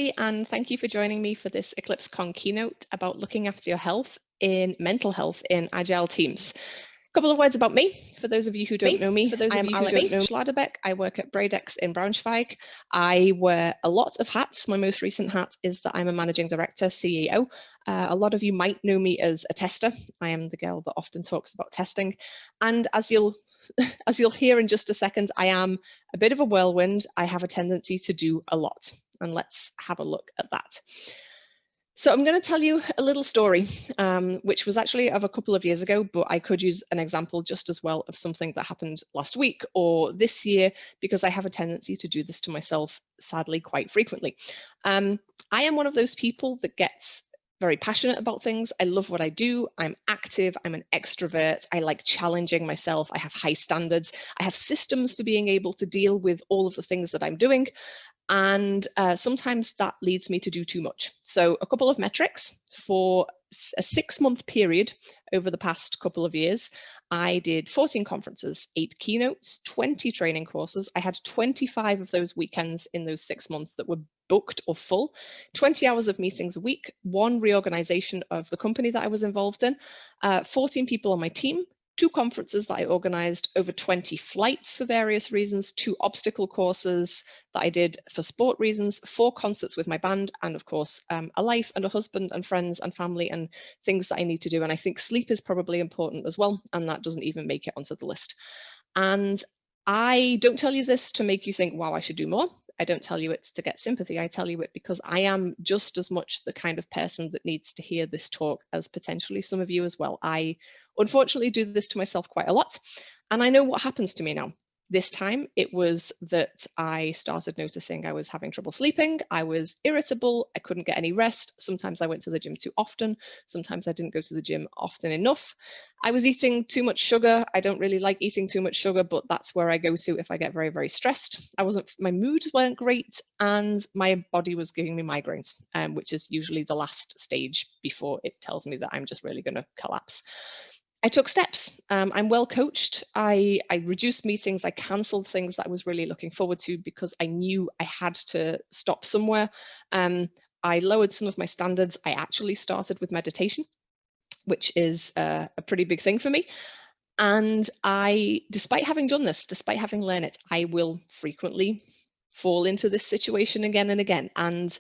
everybody, and thank you for joining me for this EclipseCon keynote about looking after your health in mental health in Agile teams. A couple of words about me. For those of you who don't know me, I am Alex Schladerbeck. I work at Bradex in Braunschweig. I wear a lot of hats. My most recent hat is that I'm a managing director, CEO. A lot of you might know me as a tester. I am the girl that often talks about testing. And as you'll hear in just a second, I am a bit of a whirlwind. I have a tendency to do a lot, and let's have a look at that. So I'm going to tell you a little story, which was actually of a couple of years ago, but I could use an example just as well of something that happened last week or this year, because I have a tendency to do this to myself, sadly, quite frequently. I am one of those people that gets very passionate about things. I love what I do. I'm active. I'm an extrovert. I like challenging myself. I have high standards. I have systems for being able to deal with all of the things that I'm doing. And sometimes that leads me to do too much. So a couple of metrics for a 6-month period over the past couple of years. I did 14 conferences, 8 keynotes, 20 training courses. I had 25 of those weekends in those 6 months that were booked or full, 20 hours of meetings a week, 1 reorganization of the company that I was involved in, 14 people on my team, 2 conferences that I organized, over 20 flights for various reasons, 2 obstacle courses that I did for sport reasons, 4 concerts with my band, and of course, a life and a husband and friends and family and things that I need to do. And I think sleep is probably important as well, and that doesn't even make it onto the list. And I don't tell you this to make you think, wow, I should do more. I don't tell you it to get sympathy. I tell you it because I am just as much the kind of person that needs to hear this talk as potentially some of you as well. I unfortunately do this to myself quite a lot, and I know what happens to me now. This time it was that I started noticing I was having trouble sleeping. I was irritable. I couldn't get any rest. Sometimes I went to the gym too often. Sometimes I didn't go to the gym often enough. I was eating too much sugar. I don't really like eating too much sugar, but that's where I go to if I get very, very stressed. My moods weren't great, and my body was giving me migraines, which is usually the last stage before it tells me that I'm just really going to collapse. I took steps. I'm well coached. I reduced meetings. I cancelled things that I was really looking forward to because I knew I had to stop somewhere. I lowered some of my standards. I actually started with meditation, which is a pretty big thing for me. And despite having done this, despite having learned it, I will frequently fall into this situation again and again. And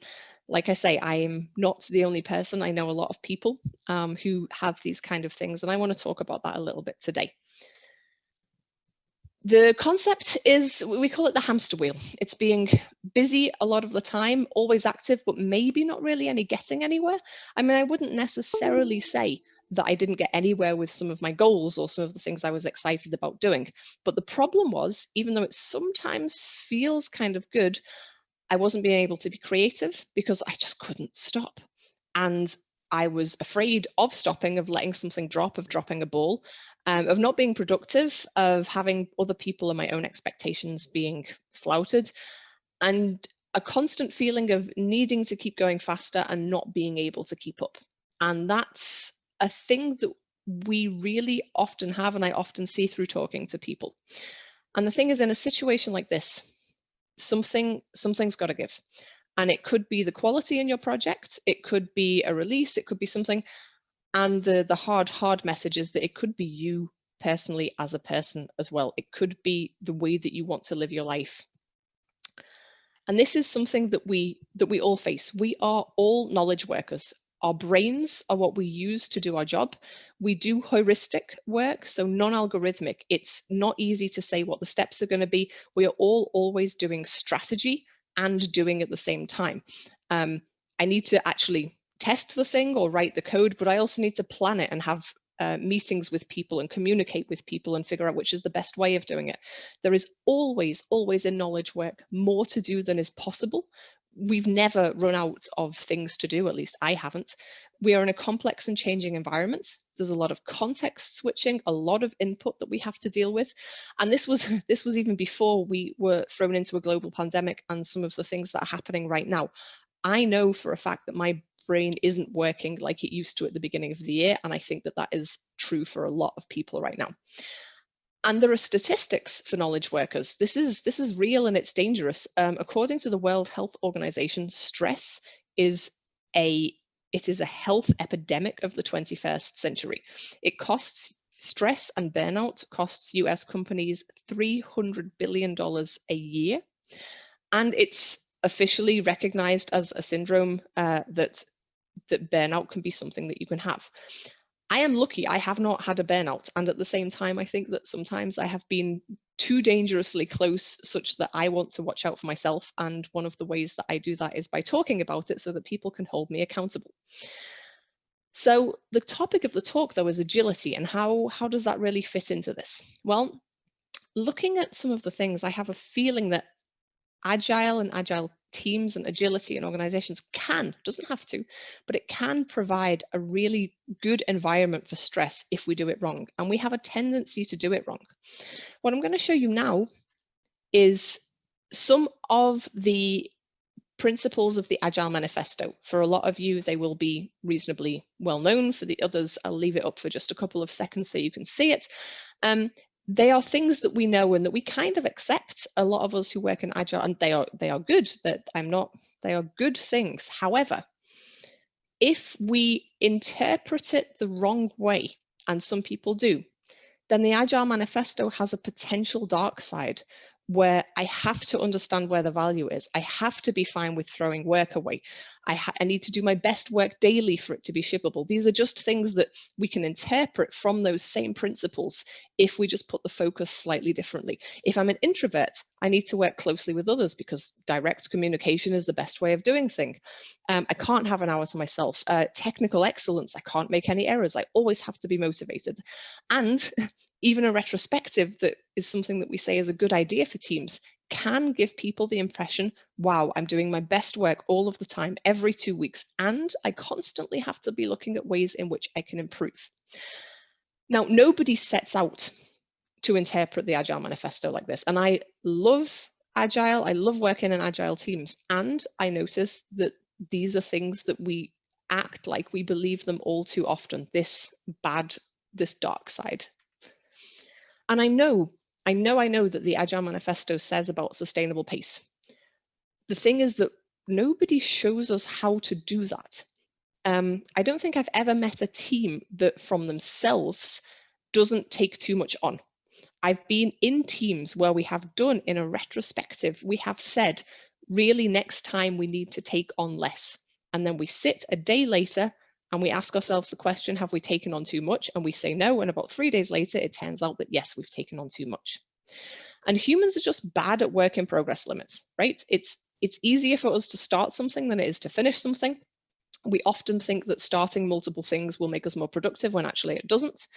like I say, I'm not the only person. I know a lot of people who have these kind of things, and I want to talk about that a little bit today. The concept is, we call it the hamster wheel. It's being busy a lot of the time, always active, but maybe not really getting anywhere. I mean, I wouldn't necessarily say that I didn't get anywhere with some of my goals or some of the things I was excited about doing. But the problem was, even though it sometimes feels kind of good, I wasn't being able to be creative because I just couldn't stop. And I was afraid of stopping, of letting something drop, of dropping a ball, of not being productive, of having other people and my own expectations being flouted, and a constant feeling of needing to keep going faster and not being able to keep up. And that's a thing that we really often have, and I often see through talking to people. And the thing is, in a situation like this, something's got to give. And it could be the quality in your project, it could be a release, it could be something. And the hard message is that it could be you personally as a person as well. It could be the way that you want to live your life. And this is something that we all face. We are all knowledge workers. Our brains are what we use to do our job. We do heuristic work, so non-algorithmic. It's not easy to say what the steps are going to be. We are all always doing strategy and doing at the same time. I need to actually test the thing or write the code, but I also need to plan it and have meetings with people and communicate with people and figure out which is the best way of doing it. There is always in knowledge work more to do than is possible. We've never run out of things to do, at least I haven't. We are in a complex and changing environment. There's a lot of context switching, a lot of input that we have to deal with. And this was even before we were thrown into a global pandemic and some of the things that are happening right now. I know for a fact that my brain isn't working like it used to at the beginning of the year, and I think that that is true for a lot of people right now. And there are statistics for knowledge workers. This is real and it's dangerous. According to the World Health Organization, stress is a health epidemic of the 21st century. Stress and burnout costs US companies $300 billion a year. And it's officially recognized as a syndrome that burnout can be something that you can have. I am lucky I have not had a burnout, and at the same time I think that sometimes I have been too dangerously close such that I want to watch out for myself, and one of the ways that I do that is by talking about it so that people can hold me accountable. So the topic of the talk though is agility, and how does that really fit into this? Well, looking at some of the things, I have a feeling that agile teams and agility in organizations doesn't have to, but it can provide a really good environment for stress if we do it wrong. And we have a tendency to do it wrong. What I'm going to show you now is some of the principles of the Agile Manifesto. For a lot of you, they will be reasonably well known. For the others, I'll leave it up for just a couple of seconds so you can see it. They are things that we know and that we kind of accept. A lot of us who work in Agile, and they are good. They are good things. However, if we interpret it the wrong way, and some people do, then the Agile Manifesto has a potential dark side where I have to understand where the value is. I have to be fine with throwing work away. I need to do my best work daily for it to be shippable. These are just things that we can interpret from those same principles if we just put the focus slightly differently. If I'm an introvert, I need to work closely with others because direct communication is the best way of doing things. I can't have an hour to myself. Technical excellence, I can't make any errors. I always have to be motivated. And even a retrospective that is something that we say is a good idea for teams can give people the impression, wow, I'm doing my best work all of the time, every 2 weeks, and I constantly have to be looking at ways in which I can improve. Now, nobody sets out to interpret the Agile Manifesto like this, and I love Agile, I love working in Agile teams, and I notice that these are things that we act like we believe them all too often, this dark side. And I know that the Agile Manifesto says about sustainable pace. The thing is that nobody shows us how to do that. I don't think I've ever met a team that from themselves doesn't take too much on. I've been in teams where we have done in a retrospective, we have said, really next time we need to take on less. And then we sit a day later and we ask ourselves the question, have we taken on too much? And we say no. And about 3 days later, it turns out that yes, we've taken on too much. And humans are just bad at work in progress limits, right? It's easier for us to start something than it is to finish something. We often think that starting multiple things will make us more productive when actually it doesn't.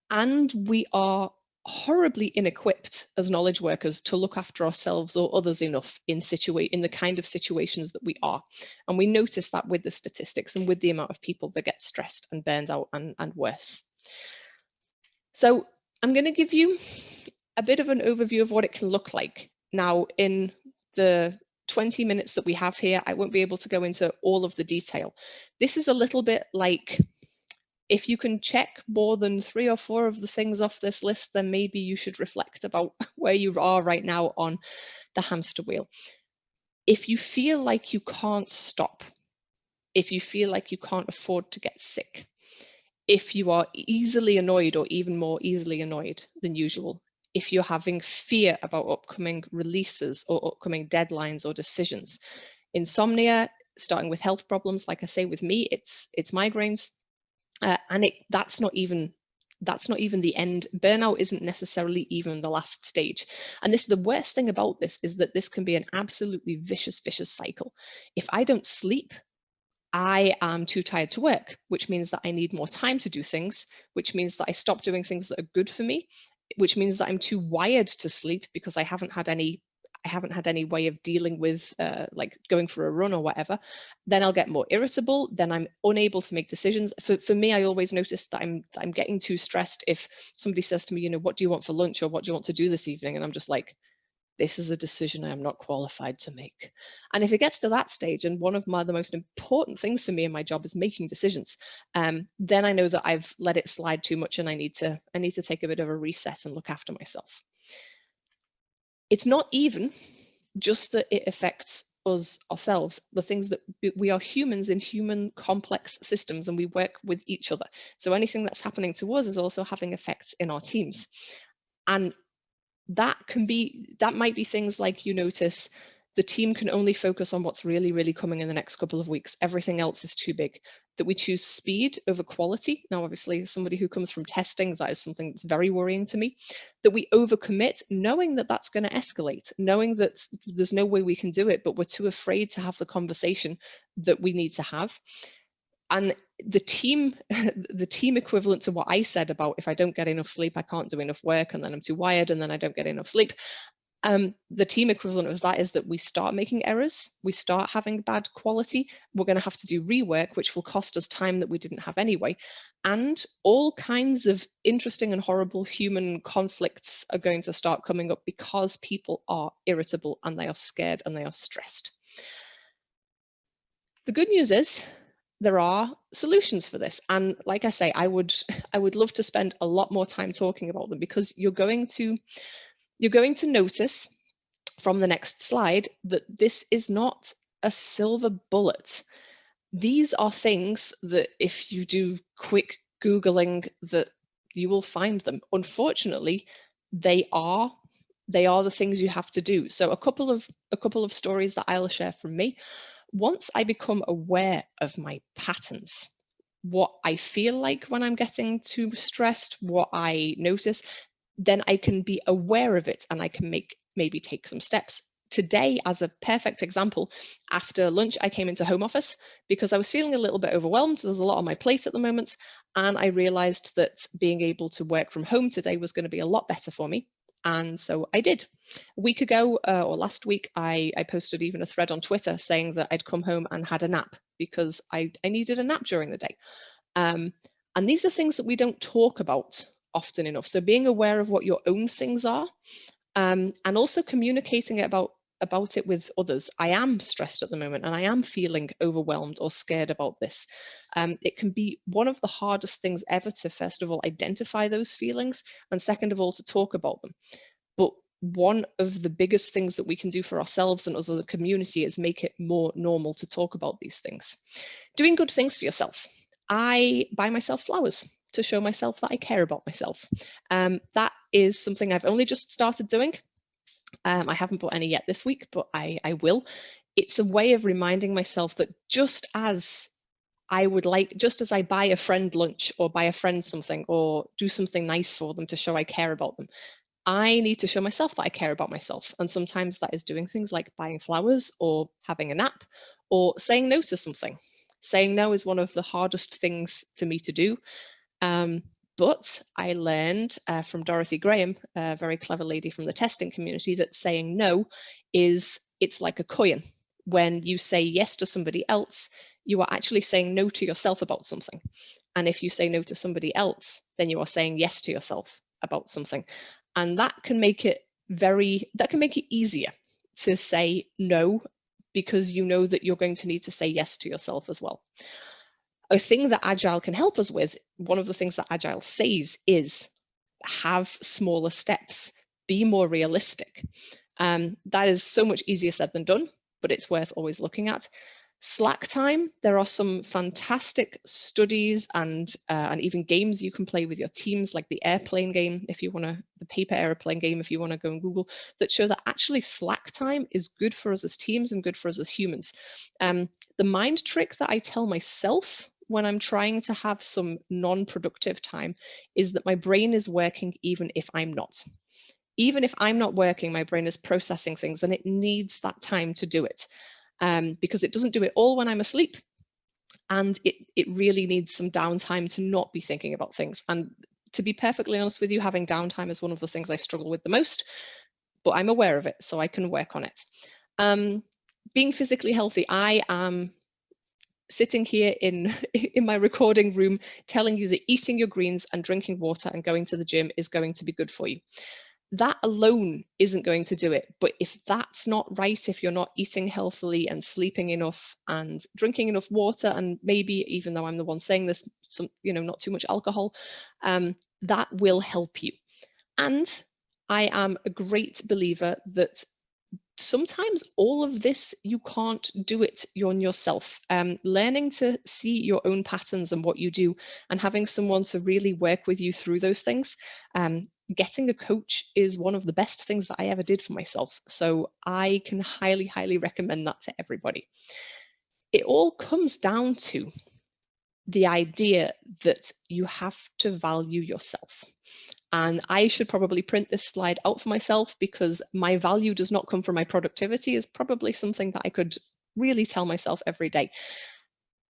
And we are horribly inequipped as knowledge workers to look after ourselves or others enough in the kind of situations that we are. And we notice that with the statistics and with the amount of people that get stressed and burned out and worse. So I'm going to give you a bit of an overview of what it can look like. Now, in the 20 minutes that we have here, I won't be able to go into all of the detail. This is a little bit like, if you can check more than 3 or 4 of the things off this list, then maybe you should reflect about where you are right now on the hamster wheel. If you feel like you can't stop, if you feel like you can't afford to get sick, if you are easily annoyed or even more easily annoyed than usual, if you're having fear about upcoming releases or upcoming deadlines or decisions, insomnia, starting with health problems, like I say with me, it's migraines. And that's not even the end. Burnout isn't necessarily even the last stage. And the worst thing about this is that this can be an absolutely vicious cycle. If I don't sleep, I am too tired to work, which means that I need more time to do things, which means that I stop doing things that are good for me, which means that I'm too wired to sleep because I haven't had any way of dealing with like going for a run or whatever. Then I'll get more irritable. Then I'm unable to make decisions. For me, I always notice that I'm getting too stressed if somebody says to me, you know, what do you want for lunch or what do you want to do this evening? And I'm just like, this is a decision I am not qualified to make. And if it gets to that stage, and one of the most important things for me in my job is making decisions, then I know that I've let it slide too much and I need to take a bit of a reset and look after myself. It's not even just that it affects us ourselves, the things that we are humans in human complex systems and we work with each other. So anything that's happening to us is also having effects in our teams. And that might be things like, you notice the team can only focus on what's really, really coming in the next couple of weeks. Everything else is too big. That we choose speed over quality. Now, obviously, somebody who comes from testing, that is something that's very worrying to me. That we overcommit, knowing that that's going to escalate, knowing that there's no way we can do it, but we're too afraid to have the conversation that we need to have. And the team equivalent to what I said about if I don't get enough sleep, I can't do enough work, and then I'm too wired, and then I don't get enough sleep. The team equivalent of that is that we start making errors, we start having bad quality, we're going to have to do rework, which will cost us time that we didn't have anyway. And all kinds of interesting and horrible human conflicts are going to start coming up because people are irritable and they are scared and they are stressed. The good news is there are solutions for this. And like I say, I would love to spend a lot more time talking about them, because you're going to notice from the next slide that this is not a silver bullet. These are things that if you do quick Googling, that you will find them. Unfortunately, they are the things you have to do. So a couple of stories that I'll share from me. Once I become aware of my patterns, what I feel like when I'm getting too stressed, what I notice, then I can be aware of it and I can maybe take some steps. Today, as a perfect example, after lunch, I came into home office because I was feeling a little bit overwhelmed. There's a lot on my plate at the moment. And I realized that being able to work from home today was going to be a lot better for me. And so I did. A week ago or last week, I posted even a thread on Twitter saying that I'd come home and had a nap because I needed a nap during the day. And these are things that we don't talk about often enough. So being aware of what your own things are, and also communicating about it with others. I am stressed at the moment and I am feeling overwhelmed or scared about this. It can be one of the hardest things ever to, first of all, identify those feelings, and second of all, to talk about them. But one of the biggest things that we can do for ourselves and us as a community is make it more normal to talk about these things. Doing good things for yourself. I buy myself flowers to show myself that I care about myself. That is something I've only just started doing. I haven't bought any yet this week, but I will. It's a way of reminding myself that just as I buy a friend lunch or buy a friend something or do something nice for them to show I care about them, I need to show myself that I care about myself. And sometimes that is doing things like buying flowers or having a nap or saying no to something. Saying no is one of the hardest things for me to do. But I learned from Dorothy Graham, a very clever lady from the testing community, that saying no it's like a coin. When you say yes to somebody else, you are actually saying no to yourself about something. And if you say no to somebody else, then you are saying yes to yourself about something. And that can make it easier to say no, because you know that you're going to need to say yes to yourself as well. A thing that Agile can help us with, one of the things that Agile says is have smaller steps, be more realistic. That is so much easier said than done, but it's worth always looking at. Slack time, there are some fantastic studies and even games you can play with your teams, like the airplane game, the paper airplane game, if you want to go and Google, that show that actually Slack time is good for us as teams and good for us as humans. The mind trick that I tell myself when I'm trying to have some non-productive time is that my brain is working even if I'm not. Even if I'm not working, my brain is processing things and it needs that time to do it. Because it doesn't do it all when I'm asleep, and it really needs some downtime to not be thinking about things. And to be perfectly honest with you, having downtime is one of the things I struggle with the most, but I'm aware of it, so I can work on it. Being physically healthy, I am sitting here in my recording room telling you that eating your greens and drinking water and going to the gym is going to be good for you. that alone isn't going to do it. But if that's not right, if you're not eating healthily and sleeping enough and drinking enough water, and maybe, even though I'm the one saying this, not too much alcohol, that will help you. And I am a great believer that sometimes all of this, you can't do it on yourself. Learning to see your own patterns and what you do, and having someone to really work with you through those things. Getting a coach is one of the best things that I ever did for myself. So I can highly, highly recommend that to everybody. It all comes down to the idea that you have to value yourself. And I should probably print this slide out for myself, because my value does not come from my productivity is probably something that I could really tell myself every day.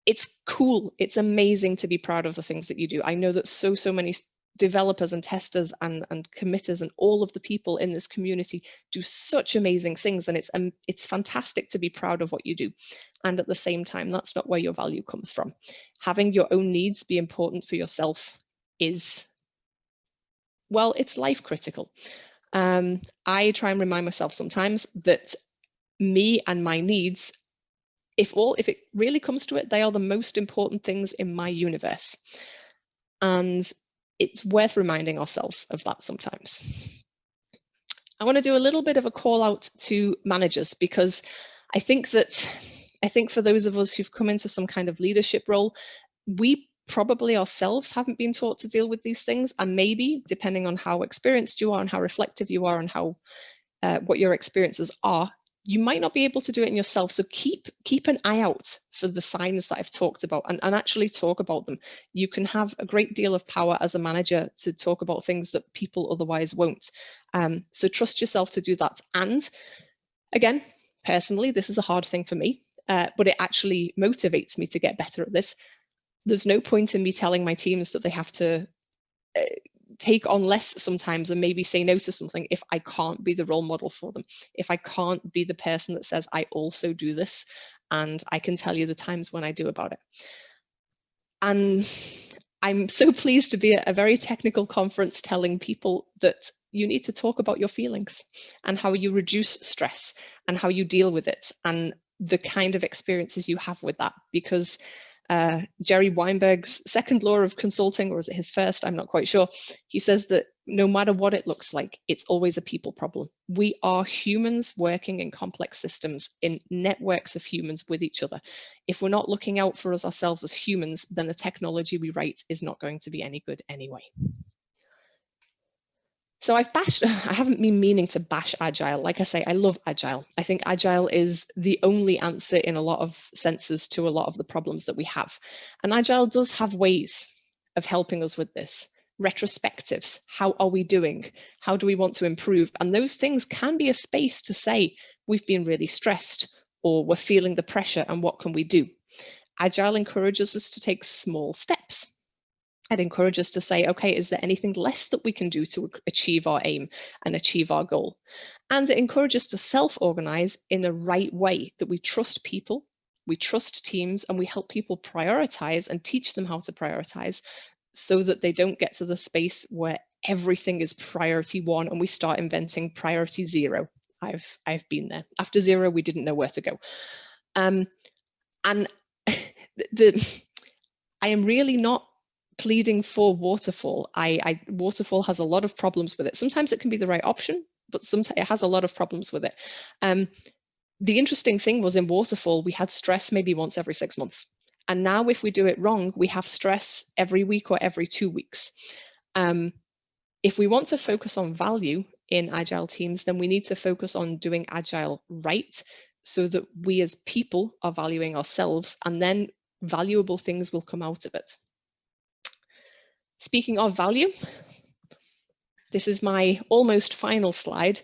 It's cool. It's amazing to be proud of the things that you do. I know that so many developers and testers and committers and all of the people in this community do such amazing things, and it's fantastic to be proud of what you do. And at the same time, that's not where your value comes from. Having your own needs be important for yourself is, well, it's life critical. I try and remind myself sometimes that me and my needs, if it really comes to it, they are the most important things in my universe. And it's worth reminding ourselves of that sometimes. I want to do a little bit of a call out to managers, because I think for those of us who've come into some kind of leadership role, we probably ourselves haven't been taught to deal with these things. And maybe, depending on how experienced you are and how reflective you are and how what your experiences are, you might not be able to do it in yourself. So keep an eye out for the signs that I've talked about, and actually talk about them. You can have a great deal of power as a manager to talk about things that people otherwise won't. So trust yourself to do that. And again, personally, this is a hard thing for me, but it actually motivates me to get better at this. There's no point in me telling my teams that they have to take on less sometimes and maybe say no to something if I can't be the role model for them, if I can't be the person that says, I also do this, and I can tell you the times when I do about it. And I'm so pleased to be at a very technical conference telling people that you need to talk about your feelings and how you reduce stress and how you deal with it and the kind of experiences you have with that. Because Jerry Weinberg's second law of consulting, or is it his first? I'm not quite sure. He says that no matter what it looks like, it's always a people problem. We are humans working in complex systems, in networks of humans with each other. If we're not looking out for us ourselves as humans, then the technology we write is not going to be any good anyway. So I haven't been meaning to bash Agile. Like I say, I love Agile. I think Agile is the only answer in a lot of senses to a lot of the problems that we have. And Agile does have ways of helping us with this. Retrospectives, how are we doing? How do we want to improve? And those things can be a space to say, we've been really stressed, or we're feeling the pressure, and what can we do? Agile encourages us to take small steps. I'd encourage us to say, okay, is there anything less that we can do to achieve our aim and achieve our goal? And it encourages us to self-organize in the right way, that we trust people, we trust teams, and we help people prioritize and teach them how to prioritize, so that they don't get to the space where everything is priority one and we start inventing priority zero. I've been there. After zero, we didn't know where to go. And I am really not pleading for waterfall. Waterfall has a lot of problems with it. Sometimes it can be the right option, but sometimes it has a lot of problems with it. The interesting thing was, in waterfall, we had stress maybe once every 6 months. And now if we do it wrong, we have stress every week or every 2 weeks. If we want to focus on value in Agile teams, then we need to focus on doing Agile right, so that we as people are valuing ourselves, and then valuable things will come out of it. Speaking of value, this is my almost final slide.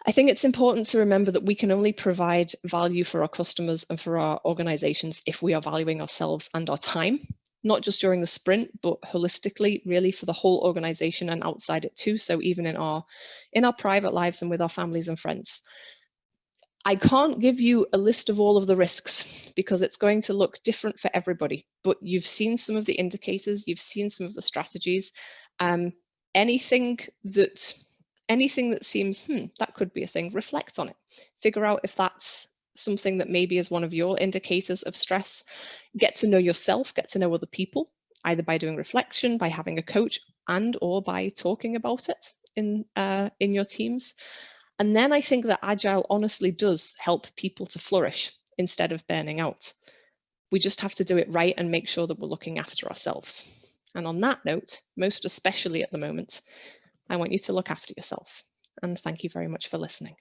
I think it's important to remember that we can only provide value for our customers and for our organizations if we are valuing ourselves and our time, not just during the sprint, but holistically, really, for the whole organization and outside it too. So even in our private lives and with our families and friends. I can't give you a list of all of the risks, because it's going to look different for everybody, but you've seen some of the indicators, you've seen some of the strategies. Anything that anything that seems, that could be a thing, reflect on it. Figure out if that's something that maybe is one of your indicators of stress. Get to know yourself, get to know other people, either by doing reflection, by having a coach, and or by talking about it in your teams. And then I think that Agile honestly does help people to flourish instead of burning out. We just have to do it right and make sure that we're looking after ourselves. And on that note, most especially at the moment, I want you to look after yourself. And thank you very much for listening.